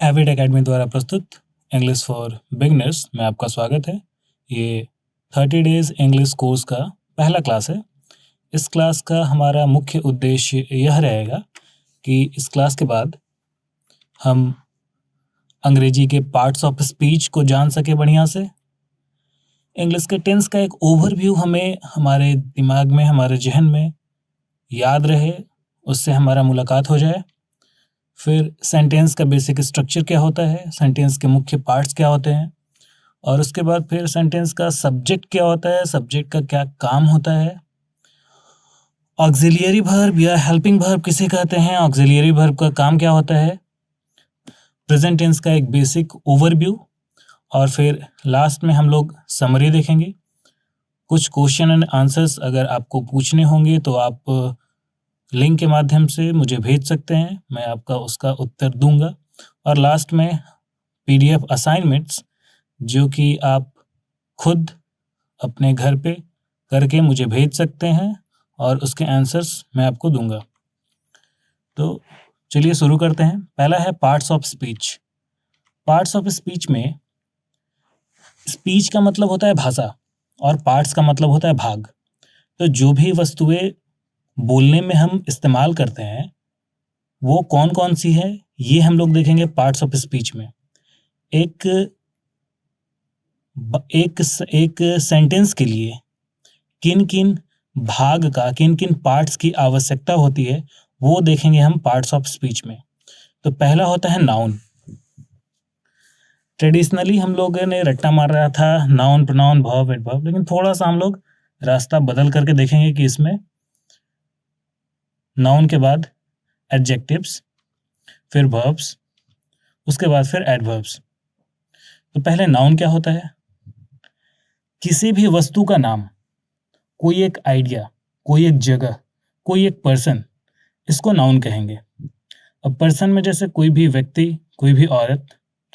Avid academy द्वारा प्रस्तुत English for beginners में आपका स्वागत है। ये 30 डेज इंग्लिश कोर्स का पहला क्लास है। इस क्लास का हमारा मुख्य उद्देश्य यह रहेगा कि इस क्लास के बाद हम अंग्रेजी के पार्ट्स ऑफ स्पीच को जान सके बढ़िया से। इंग्लिश के टेंस का एक ओवरव्यू हमें हमारे दिमाग में, हमारे जहन में याद रहे, उससे हमारा मुलाकात हो जाए। फिर सेंटेंस का बेसिक स्ट्रक्चर क्या होता है, सेंटेंस के मुख्य पार्ट्स क्या होते हैं, और उसके बाद फिर सेंटेंस का सब्जेक्ट क्या होता है, सब्जेक्ट का क्या काम होता है, ऑक्सिलियरी वर्ब या हेल्पिंग वर्ब किसे कहते हैं, ऑक्सिलियरी वर्ब का काम क्या होता है, प्रेजेंट टेंस का एक बेसिक ओवरव्यू, और फिर लास्ट में हम लोग समरी देखेंगे। कुछ क्वेश्चन एंड आंसर्स अगर आपको पूछने होंगे तो आप लिंक के माध्यम से मुझे भेज सकते हैं, मैं आपका उसका उत्तर दूंगा। और लास्ट में पीडीएफ असाइनमेंट्स जो कि आप खुद अपने घर पे करके मुझे भेज सकते हैं और उसके आंसर्स मैं आपको दूंगा। तो चलिए शुरू करते हैं। पहला है parts of speech. Parts of speech में स्पीच का मतलब होता है भाषा और पार्ट्स का मतलब होता है भाग। तो जो भी वस्तुएं बोलने में हम इस्तेमाल करते हैं वो कौन कौन सी है, ये हम लोग देखेंगे पार्ट्स ऑफ स्पीच में। एक एक एक सेंटेंस के लिए किन किन भाग का, किन किन पार्ट्स की आवश्यकता होती है वो देखेंगे हम पार्ट्स ऑफ स्पीच में। तो पहला होता है नाउन। ट्रेडिशनली हम लोगों ने रट्टा मार रहा था नाउन, प्रोनाउन, वर्ब, एडवर्ब, लेकिन थोड़ा सा हम लोग रास्ता बदल करके देखेंगे कि इसमें नाउन के बाद एडजेक्टिव्स, फिर वर्ब्स, उसके बाद फिर एडवर्ब्स। तो पहले नाउन क्या होता है? किसी भी वस्तु का नाम, कोई एक आइडिया, कोई एक जगह, कोई एक पर्सन, इसको नाउन कहेंगे। अब पर्सन में जैसे कोई भी व्यक्ति, कोई भी औरत,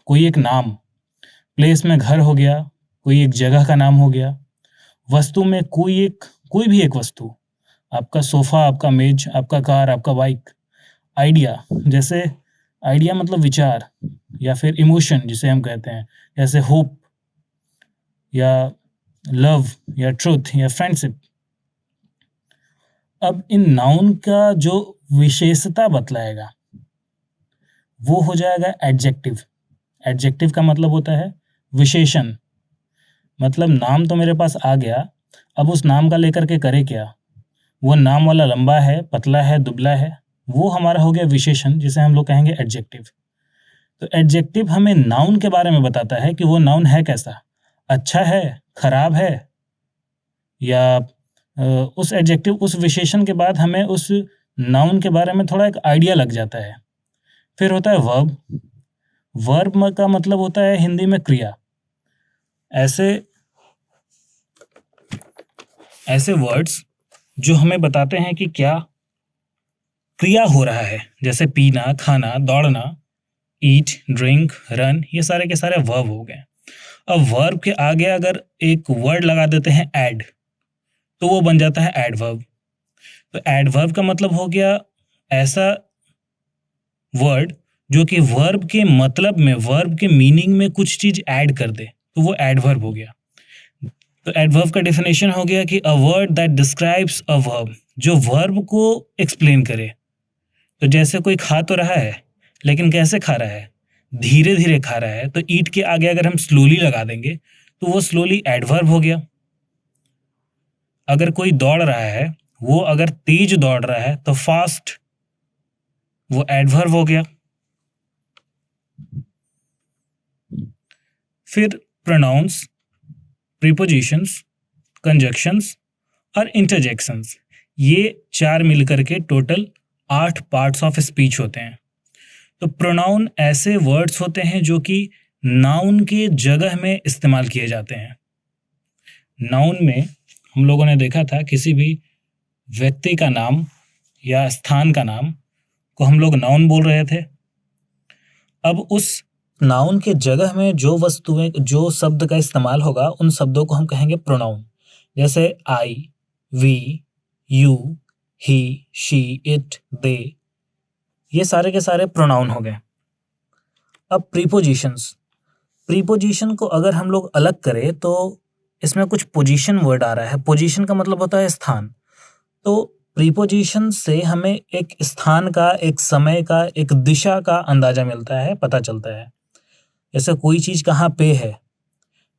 कोई एक नाम, प्लेस में घर हो गया, कोई एक जगह का नाम हो गया, वस्तु में कोई भी एक वस्तु, आपका सोफा, आपका मेज, आपका कार, आपका बाइक। आइडिया, जैसे आइडिया मतलब विचार या फिर इमोशन जिसे हम कहते हैं, जैसे होप या लव या ट्रुथ या फ्रेंडशिप। अब इन नाउन का जो विशेषता बतलाएगा वो हो जाएगा एडजेक्टिव। एडजेक्टिव का मतलब होता है विशेषण। मतलब नाम तो मेरे पास आ गया, अब उस नाम का लेकर के करे क्या? वो नाम वाला लंबा है, पतला है, दुबला है, वो हमारा हो गया विशेषण, जिसे हम लोग कहेंगे एडजेक्टिव। तो एडजेक्टिव हमें नाउन के बारे में बताता है कि वो नाउन है कैसा, अच्छा है, खराब है, या उस एडजेक्टिव, उस विशेषण के बाद हमें उस नाउन के बारे में थोड़ा एक आइडिया लग जाता है। फिर होता है वर्ब। वर्ब का मतलब होता है हिंदी में क्रिया। ऐसे वर्ड्स जो हमें बताते हैं कि क्या क्रिया हो रहा है, जैसे पीना, खाना, दौड़ना, ईट, ड्रिंक, रन, ये सारे के सारे वर्ब हो गए। अब वर्ब के आगे अगर एक वर्ड लगा देते हैं एड, तो वो बन जाता है एडवर्ब। तो एडवर्ब का मतलब हो गया ऐसा वर्ड जो कि वर्ब के मतलब में, वर्ब के मीनिंग में कुछ चीज ऐड कर दे, तो वो एडवर्ब हो गया। तो एडवर्ब का डेफिनेशन हो गया कि a word that describes a verb, जो वर्ब को एक्सप्लेन करे। तो जैसे कोई खा तो रहा है लेकिन कैसे खा रहा है, धीरे धीरे खा रहा है, तो ईट के आगे अगर हम स्लोली लगा देंगे तो वो स्लोली एडवर्ब हो गया। अगर कोई दौड़ रहा है, वो अगर तेज दौड़ रहा है तो फास्ट, वो एडवर्ब हो गया। फिर प्रोनाउंस, प्रीपोजिशंस, कंजक्शंस और इंटरजेक्शंस, ये चार मिलकर के टोटल 8 पार्ट्स ऑफ स्पीच होते हैं। तो प्रोनाउन ऐसे वर्ड्स होते हैं जो कि नाउन के जगह में इस्तेमाल किए जाते हैं। नाउन में हम लोगों ने देखा था किसी भी व्यक्ति का नाम या स्थान का नाम को हम लोग नाउन बोल रहे थे। अब उस नाउन के जगह में जो वस्तुएं, जो शब्द का इस्तेमाल होगा, उन शब्दों को हम कहेंगे प्रोनाउन। जैसे I, we, you, he, she, it, they, ये सारे के सारे प्रोनाउन हो गए। अब प्रीपोजिशन को अगर हम लोग अलग करें तो इसमें कुछ पोजीशन वर्ड आ रहा है। पोजीशन का मतलब होता है स्थान। तो प्रीपोजिशन से हमें एक स्थान का, एक समय का, एक दिशा का अंदाजा मिलता है, पता चलता है। जैसे कोई चीज कहाँ पे है,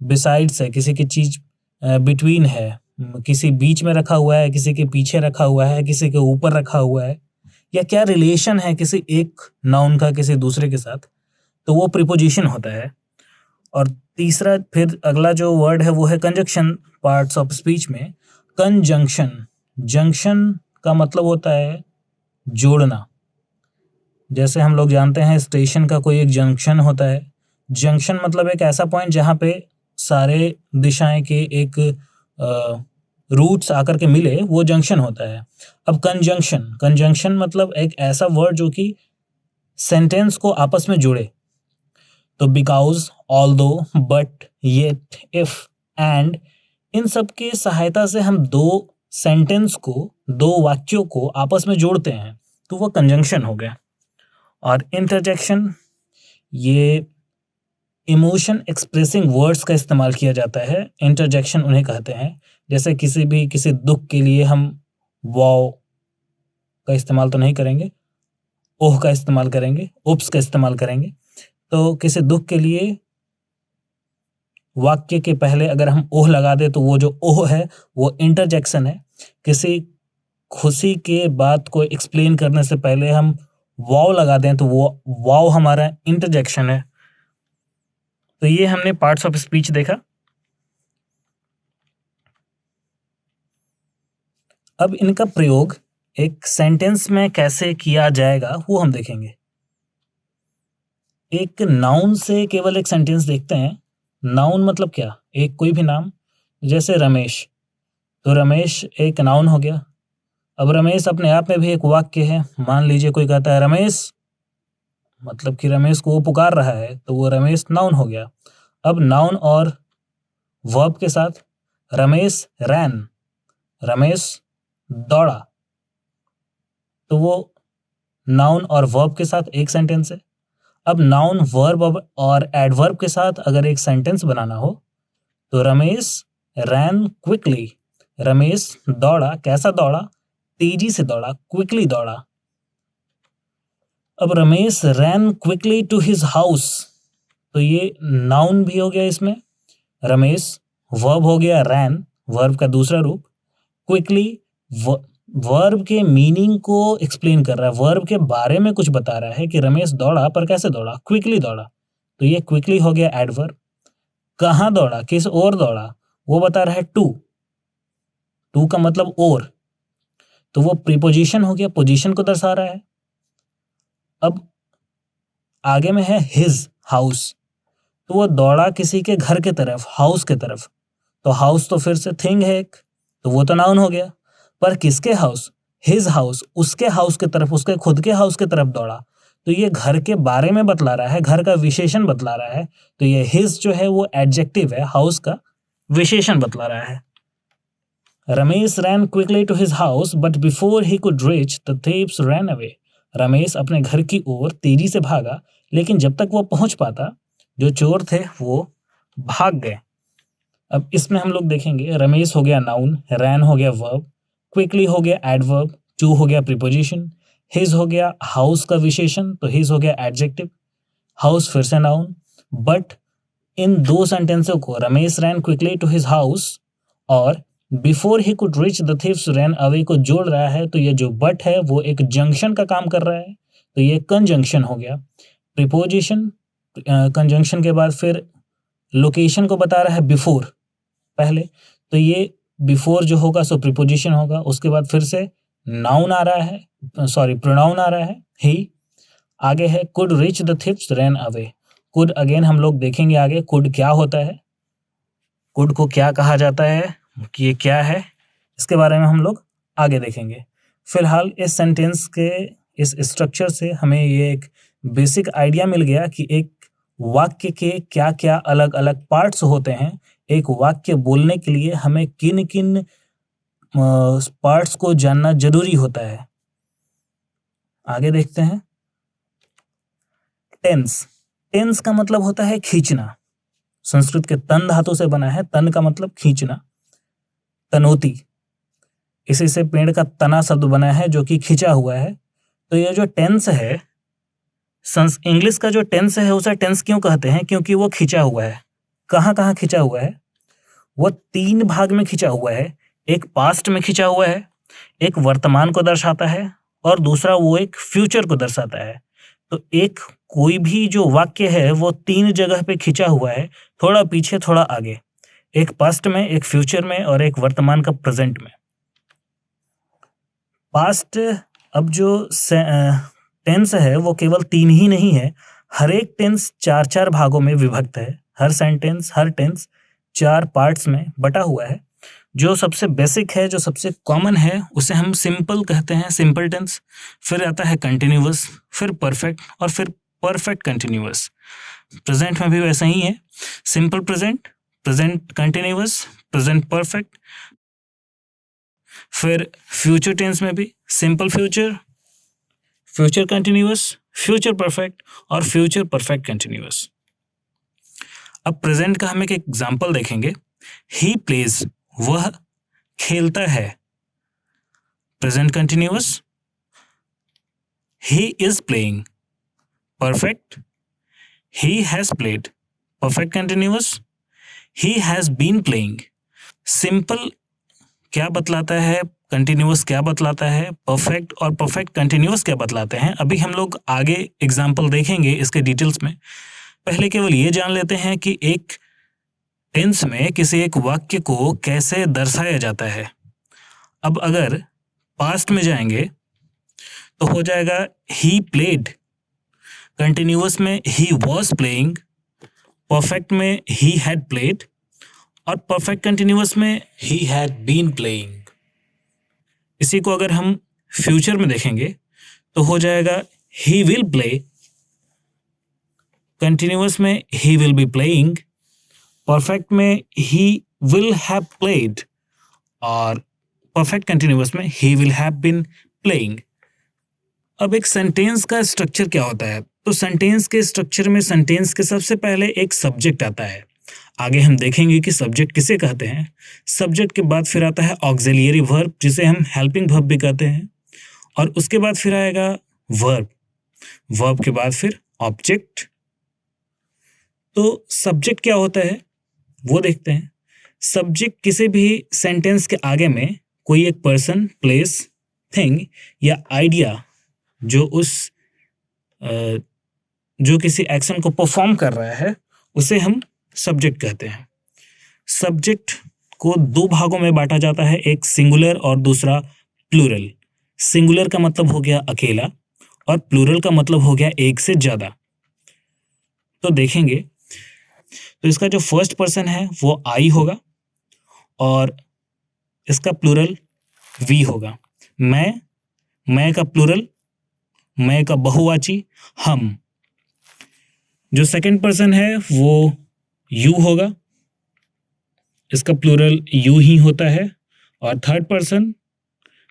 बिसाइड्स है, किसी की चीज बिटवीन है, किसी बीच में रखा हुआ है, किसी के पीछे रखा हुआ है, किसी के ऊपर रखा हुआ है, या क्या रिलेशन है किसी एक नाउन का किसी दूसरे के साथ, तो वो प्रीपोजिशन होता है। और तीसरा फिर अगला जो वर्ड है वो है कंजंक्शन पार्ट्स ऑफ स्पीच में। कंजंक्शन, जंक्शन का मतलब होता है जोड़ना। जैसे हम लोग जानते हैं स्टेशन का कोई एक जंक्शन होता है। जंक्शन मतलब एक ऐसा पॉइंट जहाँ पे सारे दिशाएं के एक रूट्स आकर के मिले, वो जंक्शन होता है। अब कंजंक्शन मतलब एक ऐसा वर्ड जो कि सेंटेंस को आपस में जोड़े। तो because, although, but, yet, if, and, इन सब की सहायता से हम दो सेंटेंस को, दो वाक्यों को आपस में जोड़ते हैं, तो वो कंजंक्शन हो गया। और इंटरजेक्शन, ये इमोशन एक्सप्रेसिंग वर्ड्स का इस्तेमाल किया जाता है, इंटरजेक्शन उन्हें कहते हैं। जैसे किसी दुख के लिए हम वाओ का इस्तेमाल तो नहीं करेंगे, ओह का इस्तेमाल करेंगे, उप्स का इस्तेमाल करेंगे। तो किसी दुख के लिए वाक्य के पहले अगर हम ओह लगा दें तो वो जो ओह है वो इंटरजेक्शन है। किसी खुशी के बात को एक्सप्लेन करने से पहले हम वाओ लगा दें तो वो वाओ हमारा इंटरजेक्शन है। तो ये हमने पार्ट्स ऑफ स्पीच देखा। अब इनका प्रयोग एक सेंटेंस में कैसे किया जाएगा वो हम देखेंगे। एक नाउन से केवल एक सेंटेंस देखते हैं। नाउन मतलब क्या, एक कोई भी नाम, जैसे रमेश, तो रमेश एक नाउन हो गया। अब रमेश अपने आप में भी एक वाक्य है। मान लीजिए कोई कहता है रमेश, मतलब कि रमेश को वो पुकार रहा है, तो वो रमेश नाउन हो गया। अब नाउन और वर्ब के साथ, रमेश रैन, रमेश दौड़ा, तो वो नाउन और वर्ब के साथ एक सेंटेंस है। अब नाउन, वर्ब और एडवर्ब के साथ अगर एक सेंटेंस बनाना हो तो रमेश रैन क्विकली, रमेश दौड़ा, कैसा दौड़ा, तेजी से दौड़ा, क्विकली दौड़ा। अब Ramesh ran quickly to his house, तो ये नाउन भी हो गया इसमें। रमेश वर्ब हो गया रैन, वर्ब का दूसरा रूप। क्विकली वर्ब के मीनिंग को एक्सप्लेन कर रहा है, वर्ब के बारे में कुछ बता रहा है कि रमेश दौड़ा, पर कैसे दौड़ा, क्विकली दौड़ा, तो ये क्विकली हो गया एडवर्ब। कहाँ दौड़ा, किस ओर दौड़ा, वो बता रहा है टू का मतलब ओर, तो वो प्रीपोजिशन हो गया, पोजीशन को दर्शा रहा है। अब आगे में है हिज हाउस, तो वो दौड़ा किसी के घर के तरफ, हाउस के तरफ, तो हाउस तो फिर से थिंग है एक, तो वो तो नाउन हो गया। पर किसके हाउस, हिज हाउस, उसके हाउस के तरफ, उसके खुद के हाउस के तरफ दौड़ा, तो ये घर के बारे में बतला रहा है, घर का विशेषण बतला रहा है। तो ये हिज जो है वो एडजेक्टिव है, हाउस का विशेषण बतला रहा है। Ramesh ran quickly to his house but before he could reach the thieves ran away, Ramesh अपने घर की ओर तेजी से भागा, लेकिन जब तक वो पहुंच पाता जो चोर थे वो भाग गए। अब इसमें हम लोग देखेंगे, रमेश हो गया नाउन, रैन हो गया वर्ब, क्विकली हो गया एडवर्ब, टू हो गया प्रीपोजिशन, हिज हो गया हाउस का विशेषण, तो हिज हो गया एडजेक्टिव, हाउस फिर से नाउन। बट इन दो सेंटेंसों को, Ramesh ran quickly to his house और before he could reach the thieves ran away को जोड़ रहा है, तो ये जो बट है वो एक जंक्शन का काम कर रहा है, तो ये कंजंक्शन हो गया। प्रीपोजिशन, कंजंक्शन के बाद फिर लोकेशन को बता रहा है बिफोर पहले, तो ये बिफोर जो होगा सो प्रीपोजिशन होगा। उसके बाद फिर से नाउन आ रहा है, सॉरी प्रोनाउन आ रहा है ही। आगे है could reach the thieves ran away, could again हम लोग देखेंगे आगे कुड क्या होता है, कुड को क्या कहा जाता है, कि ये क्या है, इसके बारे में हम लोग आगे देखेंगे। फिलहाल इस सेंटेंस के इस स्ट्रक्चर से हमें ये एक बेसिक आइडिया मिल गया कि एक वाक्य के क्या क्या अलग अलग पार्ट्स होते हैं। एक वाक्य बोलने के लिए हमें किन किन पार्ट्स को जानना जरूरी होता है। आगे देखते हैं। टेंस, टेंस का मतलब होता है खींचना। संस्कृत के तन धातु से बना है। तन का मतलब खींचना, तनोती। इसी से पेड़ का तना शब्द बना है जो कि खींचा हुआ है। तो ये जो टेंस है, इंग्लिश का जो टेंस है उसे टेंस क्यों कहते हैं? क्योंकि वो खींचा हुआ है। कहाँ कहाँ खींचा हुआ है? वो 3 भाग में खींचा हुआ है। एक पास्ट में खींचा हुआ है, एक वर्तमान को दर्शाता है, और दूसरा वो एक फ्यूचर को दर्शाता है। तो एक कोई भी जो वाक्य है वो 3 जगह पे खींचा हुआ है, थोड़ा पीछे थोड़ा आगे। एक पास्ट में, एक फ्यूचर में, और एक वर्तमान का प्रेजेंट में। पास्ट, अब जो टेंस है वो केवल 3 ही नहीं है, हर एक टेंस 4-4 भागों में विभक्त है। हर सेंटेंस, हर टेंस 4 पार्ट्स में बटा हुआ है। जो सबसे बेसिक है, जो सबसे कॉमन है, उसे हम सिंपल कहते हैं, सिंपल टेंस। फिर आता है कंटिन्यूअस, फिर परफेक्ट, और फिर परफेक्ट कंटिन्यूअस। प्रेजेंट में भी वैसा ही है, simple present, present continuous, present perfect. फिर फ्यूचर टेंस में भी simple future, future continuous, future perfect, और फ्यूचर परफेक्ट कंटिन्यूअस। अब प्रेजेंट का हम एक एग्जाम्पल देखेंगे। ही प्लेज, वह खेलता है, present continuous. He is playing, perfect. He has played, perfect continuous. He has been playing. Simple क्या बतलाता है, कंटिन्यूअस क्या बतलाता है, परफेक्ट और परफेक्ट कंटिन्यूअस क्या बतलाते हैं, अभी हम लोग आगे एग्जाम्पल देखेंगे इसके डिटेल्स में। पहले केवल ये जान लेते हैं कि एक टेंस में किसी एक वाक्य को कैसे दर्शाया जाता है। अब अगर पास्ट में जाएंगे तो हो जाएगा ही प्लेड, कंटिन्यूअस में ही वॉज प्लेइंग, परफेक्ट में ही हैड प्लेड, और परफेक्ट कंटिन्यूअस में ही हैड बीन प्लेइंग। इसी को अगर हम फ्यूचर में देखेंगे तो हो जाएगा ही विल प्ले, कंटिन्यूअस में he will be playing, perfect में ही विल हैव प्लेड, और परफेक्ट कंटिन्यूअस में he will have been playing. अब एक सेंटेंस का स्ट्रक्चर क्या होता है? तो सेंटेंस के स्ट्रक्चर में सेंटेंस के सबसे पहले एक सब्जेक्ट आता है। आगे हम देखेंगे कि सब्जेक्ट किसे कहते हैं। सब्जेक्ट के बाद फिर आता है ऑक्सिलियरी वर्ब, जिसे हम हेल्पिंग वर्ब भी कहते हैं, और उसके बाद फिर आएगा वर्ब, वर्ब के बाद फिर ऑब्जेक्ट। तो सब्जेक्ट क्या होता है वो देखते हैं। सब्जेक्ट किसी भी सेंटेंस के आगे में कोई एक पर्सन, प्लेस, थिंग या आइडिया जो किसी एक्शन को परफॉर्म कर रहा है, उसे हम सब्जेक्ट कहते हैं। सब्जेक्ट को 2 भागों में बांटा जाता है, एक सिंगुलर और दूसरा प्लूरल। सिंगुलर का मतलब हो गया अकेला, और प्लूरल का मतलब हो गया एक से ज्यादा। तो देखेंगे तो इसका जो फर्स्ट पर्सन है वो आई होगा, और इसका प्लूरल वी होगा। मैं का प्लूरल, मैं का बहुवाची हम। जो सेकंड पर्सन है वो यू होगा, इसका प्लूरल यू ही होता है, और थर्ड पर्सन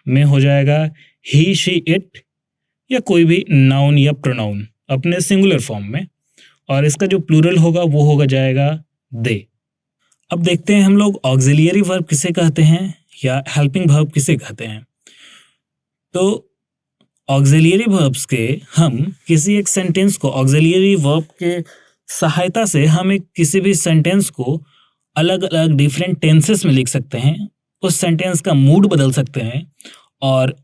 में हो जाएगा ही, शी, इट, या कोई भी नाउन या प्रोनाउन अपने सिंगुलर फॉर्म में, और इसका जो प्लूरल होगा वो होगा जाएगा दे। अब देखते हैं हम लोग ऑक्सिलियरी वर्ब किसे कहते हैं या हेल्पिंग वर्ब किसे कहते हैं। तो ऑक्सिलियरी वर्ब्स के हम किसी एक सेंटेंस को ऑक्सिलियरी वर्ब के सहायता से हम एक किसी भी सेंटेंस को अलग अलग डिफरेंट टेंसेस में लिख सकते हैं। उस सेंटेंस का मूड बदल सकते हैं, और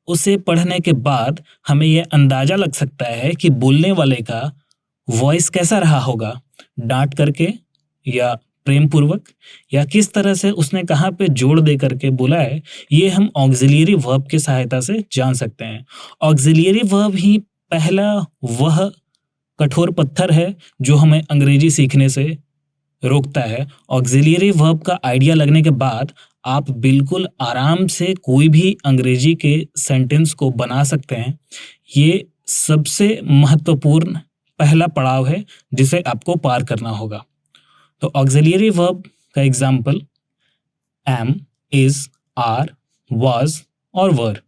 उसे पढ़ने के बाद हमें यह अंदाजा लग सकता है कि बोलने वाले का वॉइस कैसा रहा होगा, डांट करके या प्रेम पूर्वक, या किस तरह से उसने कहाँ पे जोड़ दे करके बोला है, ये हम ऑक्सिलियरी वर्ब की सहायता से जान सकते हैं। ऑक्सिलियरी वर्ब ही पहला वह कठोर पत्थर है जो हमें अंग्रेजी सीखने से रोकता है। ऑक्सिलियरी वर्ब का आइडिया लगने के बाद आप बिल्कुल आराम से कोई भी अंग्रेजी के सेंटेंस को बना सकते हैं। ये सबसे महत्वपूर्ण पहला पड़ाव है जिसे आपको पार करना होगा। तो ऑक्सिलियरी वर्ब का example am, is, are, was और were,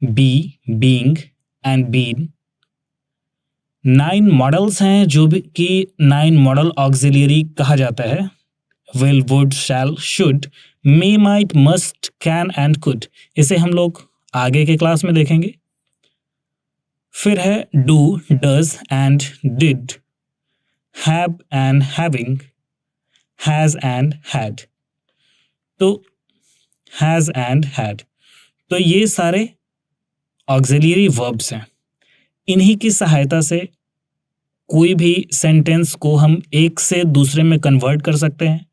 be, being and been, 9 modals हैं जो भी कि 9 मॉडल ऑक्सिलियरी कहा जाता है। Will, would, shall, should, may, might, must, can and could. इसे हम लोग आगे के क्लास में देखेंगे। फिर है do, does and did, have and having, has and had. तो हैज एंड हैड, तो ये सारे ऑक्सिलियरी वर्ब्स हैं। इन्हीं की सहायता से कोई भी सेंटेंस को हम एक से दूसरे में कन्वर्ट कर सकते हैं।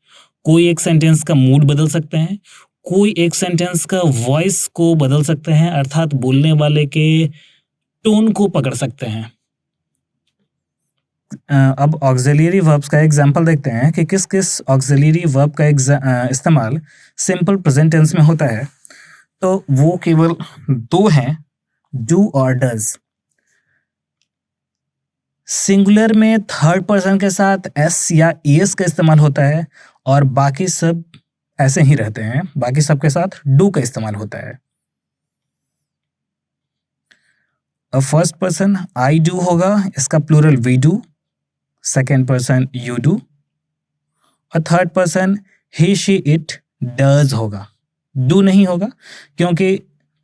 कोई एक सेंटेंस का मूड बदल सकते हैं, कोई एक सेंटेंस का वॉइस को बदल सकते हैं, अर्थात बोलने वाले के टोन को पकड़ सकते हैं। अब ऑक्सिलियरी वर्ब्स का एग्जांपल देखते हैं कि किस किस ऑक्सिलियरी वर्ब का इस्तेमाल सिंपल प्रेजेंट टेंस में होता है। तो वो केवल 2 हैं, डू और डज। सिंगुलर में थर्ड पर्सन के साथ एस या ईएस का इस्तेमाल होता है और बाकी सब ऐसे ही रहते हैं, बाकी सबके साथ डू का इस्तेमाल होता है। अब फर्स्ट पर्सन आई डू होगा, इसका plural we do. Second person you do और third person he, she, it, does होगा। डू नहीं होगा क्योंकि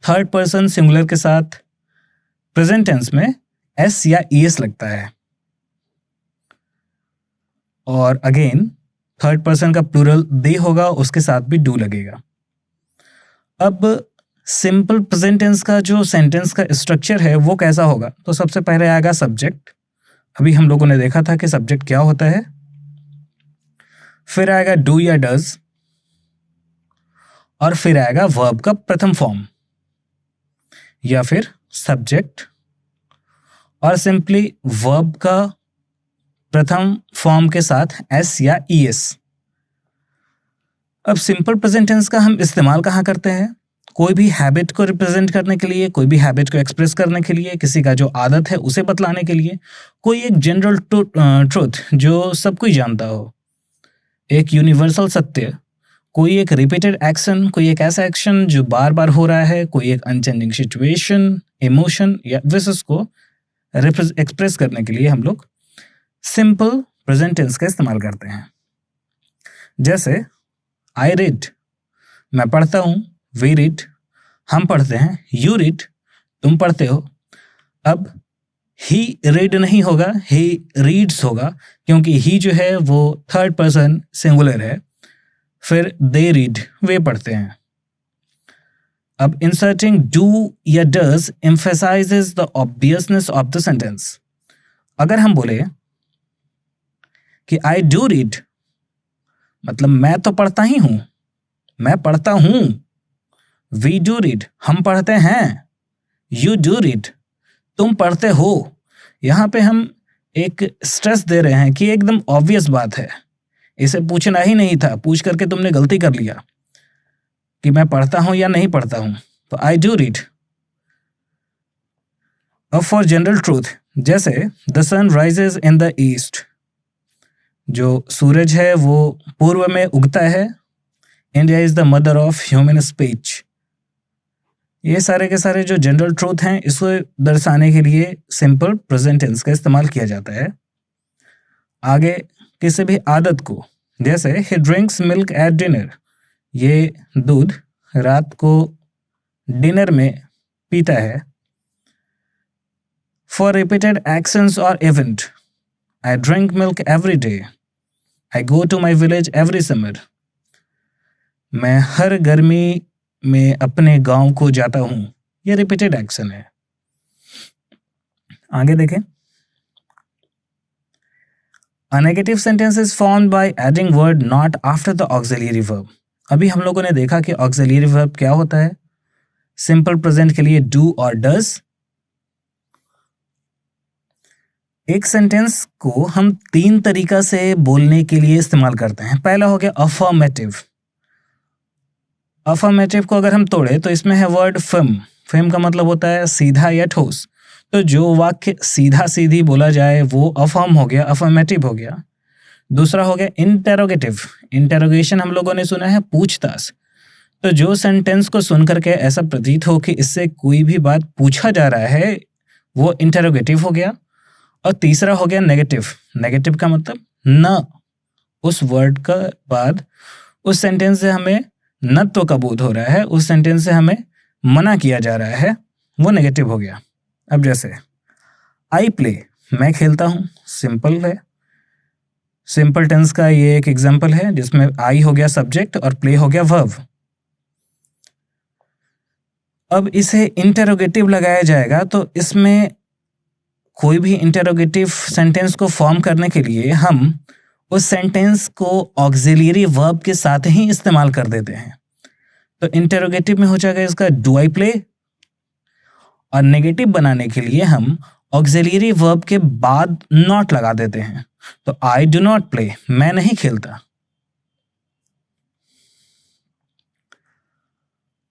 थर्ड पर्सन सिंगुलर के साथ प्रेजेंट टेंस में एस या ईएस लगता है। और अगेन थर्ड पर्सन का प्लूरल दे होगा, उसके साथ भी डू लगेगा। अब सिंपल प्रेजेंट टेंस का जो सेंटेंस का स्ट्रक्चर है वो कैसा होगा? तो सबसे पहले आएगा सब्जेक्ट। अभी हम लोगों ने देखा था कि सब्जेक्ट क्या होता है। फिर आएगा डू या डज और फिर आएगा वर्ब का प्रथम फॉर्म या फिर सब्जेक्ट और सिंपली वर्ब का प्रथम फॉर्म के साथ एस या ईएस। अब सिंपल प्रेजेंट टेंस का हम इस्तेमाल कहाँ करते हैं? कोई भी हैबिट को रिप्रेजेंट करने के लिए, कोई भी हैबिट को एक्सप्रेस करने के लिए, किसी का जो आदत है उसे बतलाने के लिए, कोई एक जनरल ट्रूथ जो सब कोई जानता हो, एक यूनिवर्सल सत्य, कोई एक रिपीटेड एक्शन, कोई एक ऐसा एक्शन जो बार बार हो रहा है, कोई एक अनचेंजिंग सिचुएशन, इमोशन या विशेष को एक्सप्रेस करने के लिए हम लोग सिंपल प्रेजेंट टेंस का इस्तेमाल करते हैं। जैसे आई रीड, मैं पढ़ता हूँ। वी रीड, हम पढ़ते हैं। यू रीड, तुम पढ़ते हो। अब ही रीड नहीं होगा, ही रीड्स होगा क्योंकि ही जो है वो थर्ड पर्सन सिंगुलर है। फिर दे रीड, वे पढ़ते हैं। अब इंसर्टिंग डू या does emphasizes the obviousness of the sentence। अगर हम बोले कि आई डू रीड, मतलब मैं तो पढ़ता ही हूं, मैं पढ़ता हूं। वी डू रीड, हम पढ़ते हैं। यू डू रीड, तुम पढ़ते हो। यहां पे हम एक स्ट्रेस दे रहे हैं कि एकदम ऑब्वियस बात है, इसे पूछना ही नहीं था, पूछ करके तुमने गलती कर लिया कि मैं पढ़ता हूं या नहीं पढ़ता हूं। तो आई डू रीड। अब फॉर जनरल ट्रूथ, जैसे the sun rises in the east, जो सूरज है वो पूर्व में उगता है। India is the mother of human speech. ये सारे के सारे जो जनरल ट्रूथ हैं, इसको दर्शाने के लिए सिंपल प्रेजेंट टेंस का इस्तेमाल किया जाता है। आगे किसी भी आदत को, जैसे he drinks milk at dinner, ये दूध रात को डिनर में पीता है। फॉर रिपीटेड एक्शंस और event, I drink milk every day. I go to my village every summer, मैं हर गर्मी में अपने गांव को जाता हूं। यह रिपीटेड एक्शन है। आगे देखें, A negative sentence is formed by adding word not after the auxiliary verb। अभी हम लोगों ने देखा कि auxiliary verb क्या होता है। सिंपल प्रेजेंट के लिए do और does। एक सेंटेंस को हम 3 तरीका से बोलने के लिए इस्तेमाल करते हैं। पहला हो गया अफर्मेटिव। अफर्मेटिव को अगर हम तोड़े तो इसमें है वर्ड फिम। फिम का मतलब होता है सीधा या ठोस। तो जो वाक्य सीधा सीधी बोला जाए वो अफर्म हो गया, अफर्मेटिव हो गया। दूसरा हो गया इंटेरोगेटिव। इंटेरोगेशन हम लोगों ने सुना है पूछताछ। तो जो सेंटेंस को सुन करके ऐसा प्रतीत हो कि इससे कोई भी बात पूछा जा रहा है वो इंटेरोगेटिव हो गया। और तीसरा हो गया नेगेटिव। नेगेटिव का मतलब न, उस वर्ड का बाद उस सेंटेंस से हमें नत्व का बोध हो रहा है, उस सेंटेंस से हमें मना किया जा रहा है, वो नेगेटिव हो गया। अब जैसे आई प्ले, मैं खेलता हूँ, सिंपल है, सिंपल टेंस का ये एक एग्जांपल है जिसमें आई हो गया सब्जेक्ट और प्ले हो गया वर्ब। अब इसे इंटरोगेटिव लगाया जाएगा तो इसमें कोई भी इंटरोगेटिव सेंटेंस को फॉर्म करने के लिए हम उस सेंटेंस को ऑक्सिलियरी वर्ब के साथ ही इस्तेमाल कर देते हैं। तो इंटरोगेटिव में हो जाएगा इसका डू आई प्ले, और नेगेटिव बनाने के लिए हम ऑक्सिलियरी वर्ब के बाद नॉट लगा देते हैं। तो आई डू नॉट प्ले, मैं नहीं खेलता।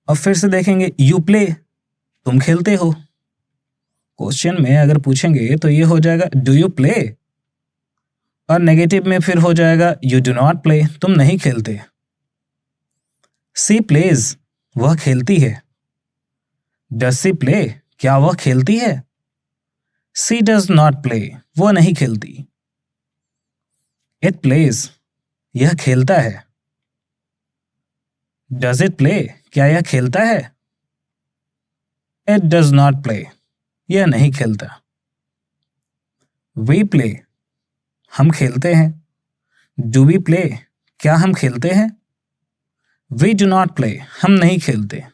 अब फिर से देखेंगे यू प्ले, तुम खेलते हो। क्वेश्चन में अगर पूछेंगे तो ये हो जाएगा डू यू प्ले, और नेगेटिव में फिर हो जाएगा यू डू नॉट प्ले, तुम नहीं खेलते। सी प्लेज, वह खेलती है। डज सी प्ले, क्या वह खेलती है? सी डज नॉट प्ले, वो नहीं खेलती। इट प्लेज, यह खेलता है। डज इट प्ले, क्या यह खेलता है? इट डज नॉट प्ले, यह नहीं खेलता। वी प्ले, हम खेलते हैं। डू वी प्ले, क्या हम खेलते हैं? वी डू नॉट प्ले, हम नहीं खेलते।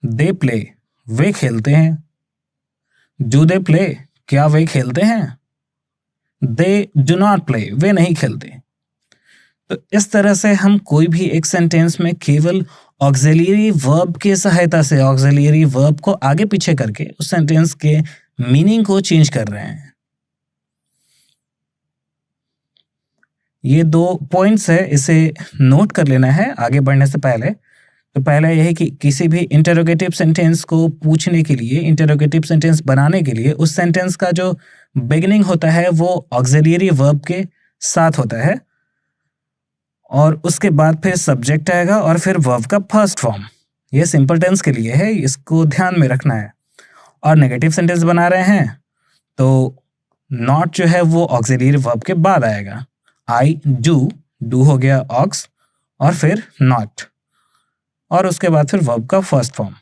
दे प्ले, वे खेलते हैं। डू दे प्ले, क्या वे खेलते हैं? दे डू नॉट प्ले, वे नहीं खेलते। तो इस तरह से हम कोई भी एक सेंटेंस में केवल ऑक्सिलियरी वर्ब की सहायता से, ऑक्सिलियरी वर्ब को आगे पीछे करके उस सेंटेंस के मीनिंग को चेंज कर रहे हैं। ये 2 पॉइंट्स है, इसे नोट कर लेना है आगे बढ़ने से पहले। तो पहला यह है कि किसी भी इंटरोगेटिव सेंटेंस को पूछने के लिए, इंटरोगेटिव सेंटेंस बनाने के लिए उस सेंटेंस का जो बिगिनिंग होता है वो ऑक्सिलियरी वर्ब के साथ होता है, और उसके बाद फिर सब्जेक्ट आएगा और फिर वर्ब का फर्स्ट फॉर्म। ये सिंपल टेंस के लिए है, इसको ध्यान में रखना है। और नेगेटिव सेंटेंस बना रहे हैं तो नॉट जो है वो ऑक्सिलियरी वर्ब के बाद आएगा। आई डू, डू हो गया ऑक्स और फिर नॉट, और उसके बाद फिर वर्ब का फर्स्ट फॉर्म।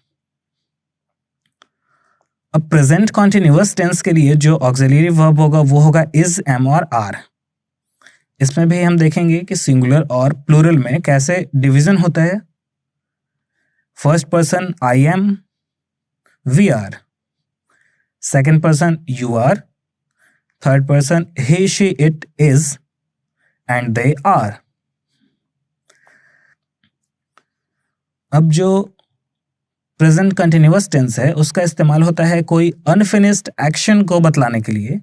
अब प्रेजेंट कॉन्टिन्यूअस टेंस के लिए जो ऑक्सिलियरी वर्ब होगा वो होगा इज, एम और आर। इसमें भी हम देखेंगे कि सिंगुलर और प्लूरल में कैसे डिवीजन होता है। First person I am, we are. Second person you are. Third person he, she, it, is and they are। अब जो प्रेजेंट कंटिन्यूअस टेंस है उसका इस्तेमाल होता है कोई अनफिनिश्ड एक्शन को बतलाने के लिए,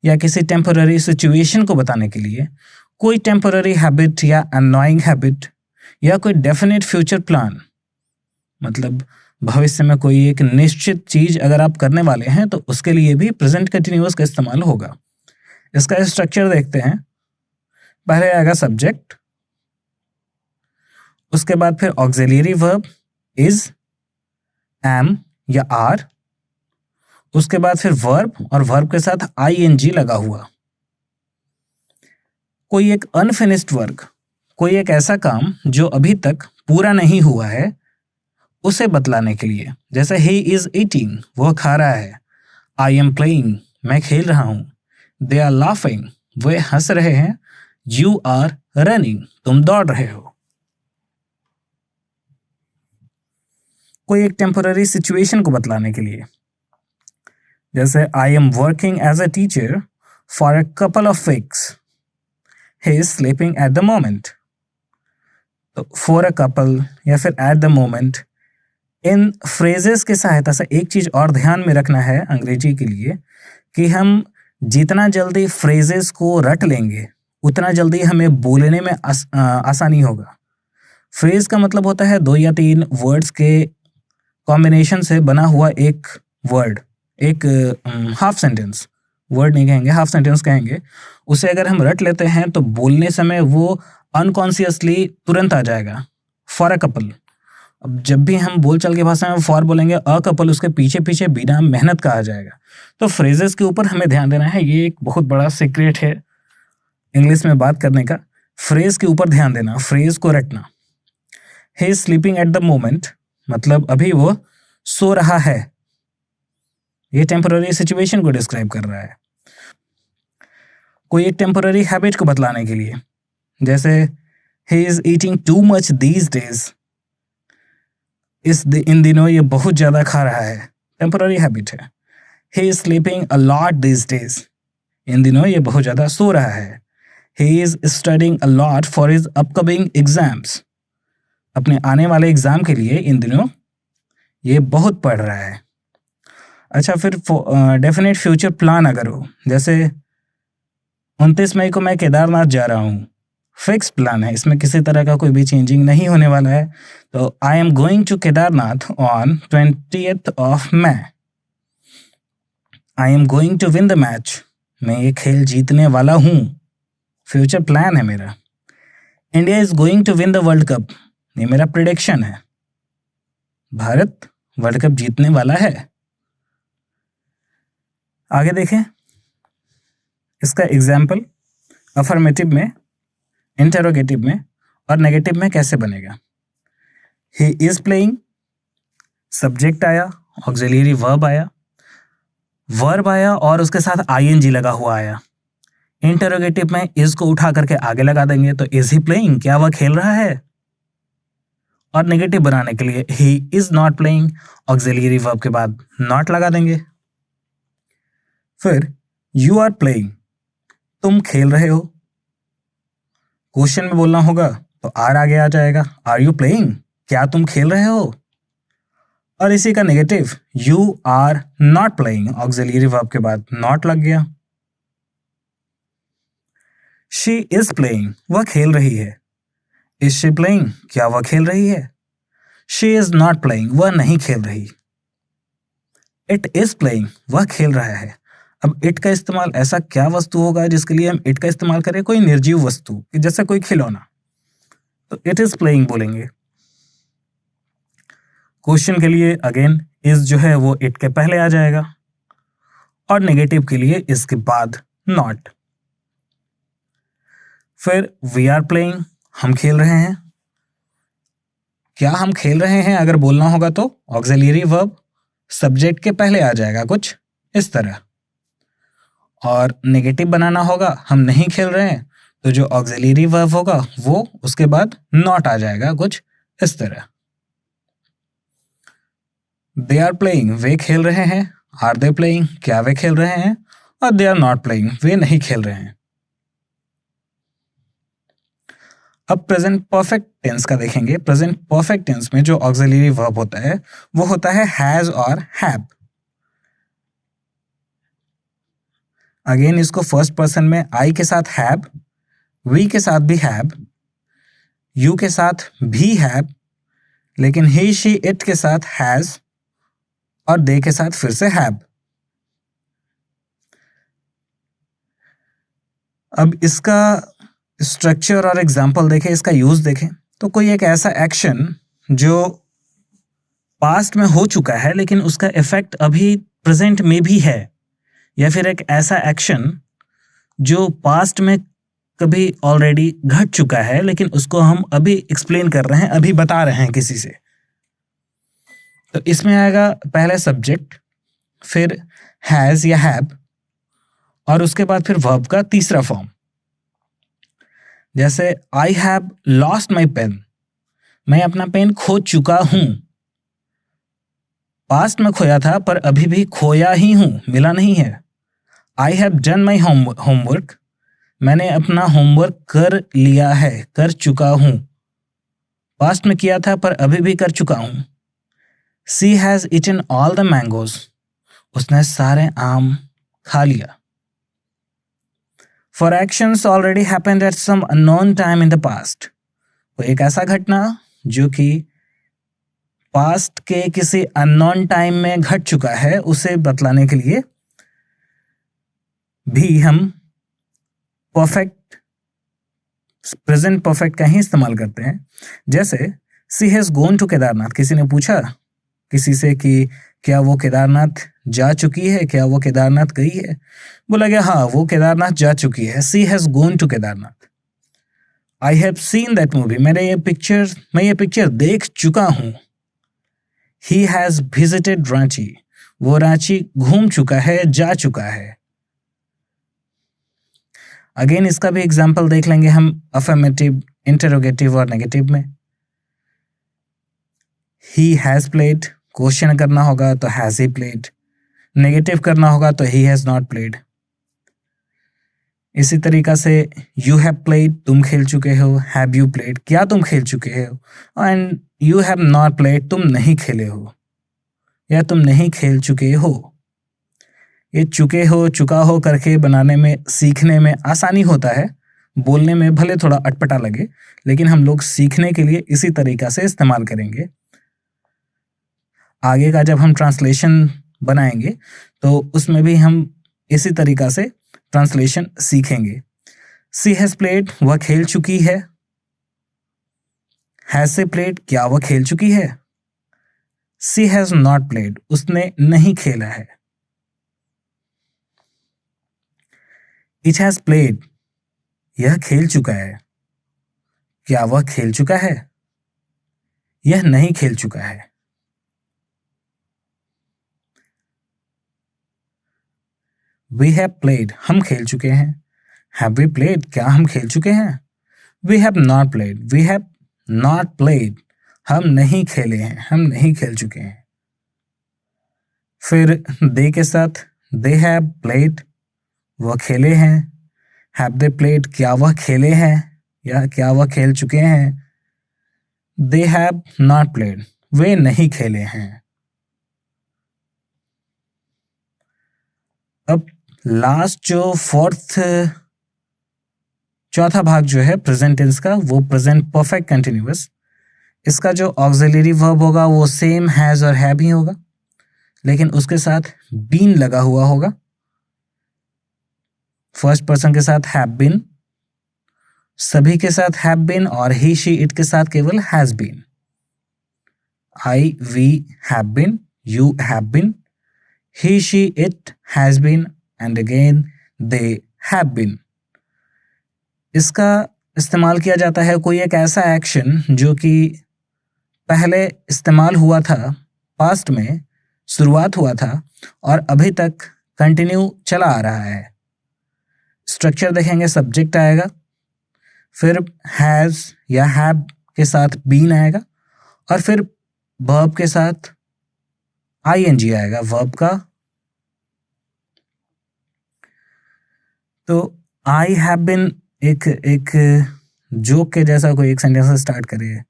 या किसी टेम्पररी सिचुएशन को बताने के लिए, कोई टेम्पररी हैबिट या अननोइंग हैबिट, या कोई डेफिनेट फ्यूचर प्लान। मतलब भविष्य में कोई एक निश्चित चीज अगर आप करने वाले हैं तो उसके लिए भी प्रेजेंट कंटिन्यूअस का इस्तेमाल होगा। इसका स्ट्रक्चर देखते हैं। पहले आएगा सब्जेक्ट, उसके बाद फिर ऑक्सिलियरी वर्ब इज, एम या आर, उसके बाद फिर वर्ब और वर्ब के साथ आईएनजी लगा हुआ। कोई एक अनफिनिश्ड वर्क, कोई एक ऐसा काम जो अभी तक पूरा नहीं हुआ है, उसे बतलाने के लिए। जैसे ही इज ईटिंग, वह खा रहा है। आई एम प्लेइंग, मैं खेल रहा हूं। दे आर लाफिंग, वे हंस रहे हैं। यू आर रनिंग, तुम दौड़ रहे हो। कोई एक टेम्पररी सिचुएशन को बतलाने के लिए, जैसे I am working as a teacher for a couple of weeks, he is sleeping at the moment. तो फॉर अ कपल या फिर एट द मोमेंट, इन फ्रेजेस की सहायता से एक चीज और ध्यान में रखना है अंग्रेजी के लिए कि हम जितना जल्दी फ्रेजेस को रट लेंगे उतना जल्दी हमें बोलने में आसानी होगा। फ्रेज का मतलब होता है 2 या 3 वर्ड्स के कॉम्बिनेशन से बना हुआ एक वर्ड, एक हाफ सेंटेंस। वर्ड नहीं कहेंगे, हाफ सेंटेंस कहेंगे। उसे अगर हम रट लेते हैं तो बोलने समय वो अनकॉन्शियसली तुरंत आ जाएगा। फॉर अ कपल, अब जब भी हम बोलचाल की भाषा में फॉर बोलेंगे अ कपल उसके पीछे पीछे बिना मेहनत का आ जाएगा। तो फ्रेजेस के ऊपर हमें ध्यान देना है, ये एक बहुत बड़ा सीक्रेट है इंग्लिश में बात करने का। फ्रेज के ऊपर ध्यान देना, फ्रेज को रटना। He is sleeping at the moment, मतलब अभी वो सो रहा है, ये टेम्पररी सिचुएशन को डिस्क्राइब कर रहा है। कोई एक टेम्पररी हैबिट को बतलाने के लिए, जैसे he is eating too much these days, इन दिनों ये बहुत ज्यादा खा रहा है, टेम्पररी हैबिट है। He is sleeping a lot these days, इन दिनों ये बहुत ज्यादा सो रहा है। He is studying a lot for his upcoming exams, अपने आने वाले एग्जाम के लिए इन दिनों ये बहुत पढ़ रहा है। अच्छा, फिर डेफिनेट फ्यूचर प्लान अगर हो, जैसे 29 मई को मैं केदारनाथ जा रहा हूँ, फिक्स प्लान है, इसमें किसी तरह का कोई भी चेंजिंग नहीं होने वाला है। तो I am going to Kedarnath on 20th of May. I am going to win the match, मैं ये खेल जीतने वाला हूँ, फ्यूचर प्लान है मेरा। India is going to win the world cup, ये मेरा प्रिडिक्शन है, भारत वर्ल्ड कप जीतने वाला है। आगे देखें इसका एग्जाम्पल अफर्मेटिव में, इंटरोगेटिव में और नेगेटिव में कैसे बनेगा। ही इज प्लेइंग, सब्जेक्ट आया, ऑक्सिलरी वर्ब आया और उसके साथ आईएनजी लगा हुआ आया। इंटरोगेटिव में इज को उठा करके आगे लगा देंगे, तो इज ही प्लेइंग, क्या वह खेल रहा है। और नेगेटिव बनाने के लिए he is not playing, auxiliary verb के बाद नॉट लगा देंगे। फिर यू आर प्लेइंग, तुम खेल रहे हो, क्वेश्चन में बोलना होगा तो आर आगे आ जाएगा, आर यू प्लेइंग, क्या तुम खेल रहे हो। और इसी का negative you are not playing, auxiliary verb के बाद नॉट लग गया। शी इज प्लेइंग, वह खेल रही है, इज शी प्लेइंग, क्या वह खेल रही है। शी इज नॉट प्लेइंग, वह नहीं खेल रही। इट इज प्लेइंग, वह खेल रहा है। अब इट का इस्तेमाल ऐसा क्या वस्तु होगा जिसके लिए हम इट का इस्तेमाल करें, कोई निर्जीव वस्तु, जैसे कोई खिलौना, तो इट इज प्लेइंग बोलेंगे। क्वेश्चन के लिए अगेन इज जो है वो इट के पहले आ जाएगा, और नेगेटिव के लिए इसके बाद नॉट। फिर वी आर प्लेइंग, हम खेल रहे हैं, क्या हम खेल रहे हैं अगर बोलना होगा तो ऑक्सिलरी वर्ब सब्जेक्ट के पहले आ जाएगा, कुछ इस तरह। और नेगेटिव बनाना होगा, हम नहीं खेल रहे हैं, तो जो ऑक्सिलरी वर्ब होगा वो उसके बाद नॉट आ जाएगा, कुछ इस तरह। दे आर प्लेइंग, वे खेल रहे हैं, आर दे प्लेइंग, क्या वे खेल रहे हैं, और दे आर नॉट प्लेइंग, वे नहीं खेल रहे हैं। अब प्रेजेंट परफेक्ट टेंस का देखेंगे। प्रेजेंट परफेक्ट टेंस में जो ऑक्सिलरी वर्ब होता है वो होता है हैज और हैव। अगेन इसको फर्स्ट पर्सन में आई के साथ हैव, वी के साथ भी हैव, यू के साथ भी हैव, लेकिन ही शी इट के साथ हैज, और दे के साथ फिर से हैव। अब इसका स्ट्रक्चर और एग्जाम्पल देखें, इसका यूज देखें, तो कोई एक ऐसा एक्शन जो पास्ट में हो चुका है लेकिन उसका इफेक्ट अभी प्रेजेंट में भी है, या फिर एक ऐसा एक्शन जो पास्ट में कभी ऑलरेडी घट चुका है लेकिन उसको हम अभी एक्सप्लेन कर रहे हैं, अभी बता रहे हैं किसी से। तो इसमें आएगा पहले सब्जेक्ट, फिर हैज या हैव, और उसके बाद फिर वर्ब का तीसरा फॉर्म। जैसे I have lost my pen, मैं अपना पेन खो चुका हूं। पास्ट में खोया था पर अभी भी खोया ही हूं, मिला नहीं है। I have done my homework, मैंने अपना होमवर्क कर लिया है, कर चुका हूं। पास्ट में किया था पर अभी भी कर चुका हूं। She has eaten all the mangoes, उसने सारे आम खा लिया। For actions already happened at some unknown time in the past, वो एक ऐसा घटना जो कि पास्ट के किसी अननोन टाइम में घट चुका है, उसे बतलाने के लिए भी हम परफेक्ट, प्रेजेंट परफेक्ट का ही इस्तेमाल करते हैं। जैसे सी हैज़ गोन टू केदारनाथ, किसी ने पूछा किसी से कि क्या वो केदारनाथ जा चुकी है, क्या वो केदारनाथ गई है, बोला गया हाँ वो केदारनाथ जा चुकी है, she has gone to Kedarnath. I have seen that movie, मैं ये पिक्चर देख चुका हूँ। ही हैज़ विजिटेड रांची, वो रांची घूम चुका है, जा चुका है। अगेन इसका भी एग्जाम्पल देख लेंगे हम अफर्मेटिव, इंटरोगेटिव और नेगेटिव में। ही हैज़ प्लेड, क्वेश्चन करना होगा तो हैज़ ही प्लेड, नेगेटिव करना होगा तो ही हैज़ नॉट प्लेड। इसी तरीका से यू हैव प्लेड, तुम खेल चुके हो, हैव यू प्लेड, क्या तुम खेल चुके हो, and you have not played, तुम नहीं खेले हो या तुम नहीं खेल चुके हो। ये चुके हो, चुका हो करके बनाने में, सीखने में आसानी होता है, बोलने में भले थोड़ा अटपटा लगे, लेकिन हम लोग सीखने के लिए इसी तरीका से इस्तेमाल करेंगे। आगे का जब हम ट्रांसलेशन बनाएंगे तो उसमें भी हम इसी तरीका से ट्रांसलेशन सीखेंगे। सी हैज़ प्लेड, वह खेल चुकी है। हैज़ से प्लेड, क्या वह खेल चुकी है। सी हैज़ नॉट प्लेड, उसने नहीं खेला है। इट हैज़ प्लेड, यह खेल चुका है, क्या वह खेल चुका है। यह नहीं खेल चुका है। वी हैव प्लेड, हम खेल चुके हैं। हैव वी प्लेड, क्या हम खेल चुके हैं। We have not played, we have not played, हम नहीं खेले हैं, हम नहीं खेल चुके हैं। फिर दे के साथ दे हैव प्लेड, वह खेले हैं। हैव दे प्लेड, क्या वह खेले हैं या क्या वह खेल चुके हैं। दे हैव नॉट प्लेड, वे नहीं खेले हैं। अब लास्ट जो चौथा भाग जो है प्रेजेंट टेंस का, वो प्रेजेंट परफेक्ट कंटिन्यूअस। इसका जो ऑक्सिलरी वर्ब होगा वो सेम हैज और हैव ही होगा, लेकिन उसके साथ बीन लगा हुआ होगा। फर्स्ट पर्सन के साथ हैव बीन, सभी के साथ हैव बीन, और ही शी इट के साथ केवल has been. I we have been, you have been, he she it has been, and again they have been। इसका इस्तेमाल किया जाता है कोई एक ऐसा एक्शन जो कि पहले इस्तेमाल हुआ था, पास्ट में शुरुआत हुआ था और अभी तक कंटिन्यू चला आ रहा है। स्ट्रक्चर देखेंगे, सब्जेक्ट आएगा, फिर हैज या हैव के साथ बीन आएगा, और फिर वर्ब के साथ आईएनजी आएगा वर्ब का। तो आई हैव बिन एक जोक के जैसा कोई एक सेंटेंस से स्टार्ट करिए।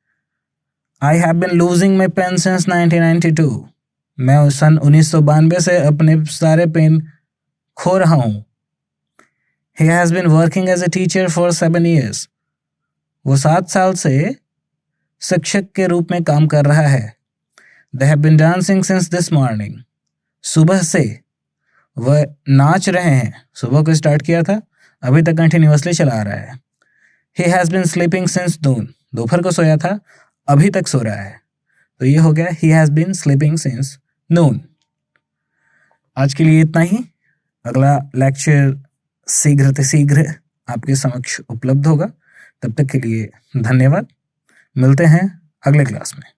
I have been losing my pen since 1992, मैं सन 1992 से अपने सारे पेन खो रहा हूँ। He has been working as a teacher for 7 years, वो 7 साल से शिक्षक के रूप में काम कर रहा है। They have been dancing since this morning, सुबह से वह नाच रहे हैं, सुबह को स्टार्ट किया था, अभी तक कंटिन्यूअसली चला आ रहा है। He has been sleeping since noon, दोपहर को सोया था, अभी तक सो रहा है। तो ये हो गया he has been sleeping since noon। आज के लिए इतना ही। अगला लेक्चर शीघ्र आपके समक्ष उपलब्ध होगा। तब तक के लिए धन्यवाद। मिलते हैं अगले क्लास में।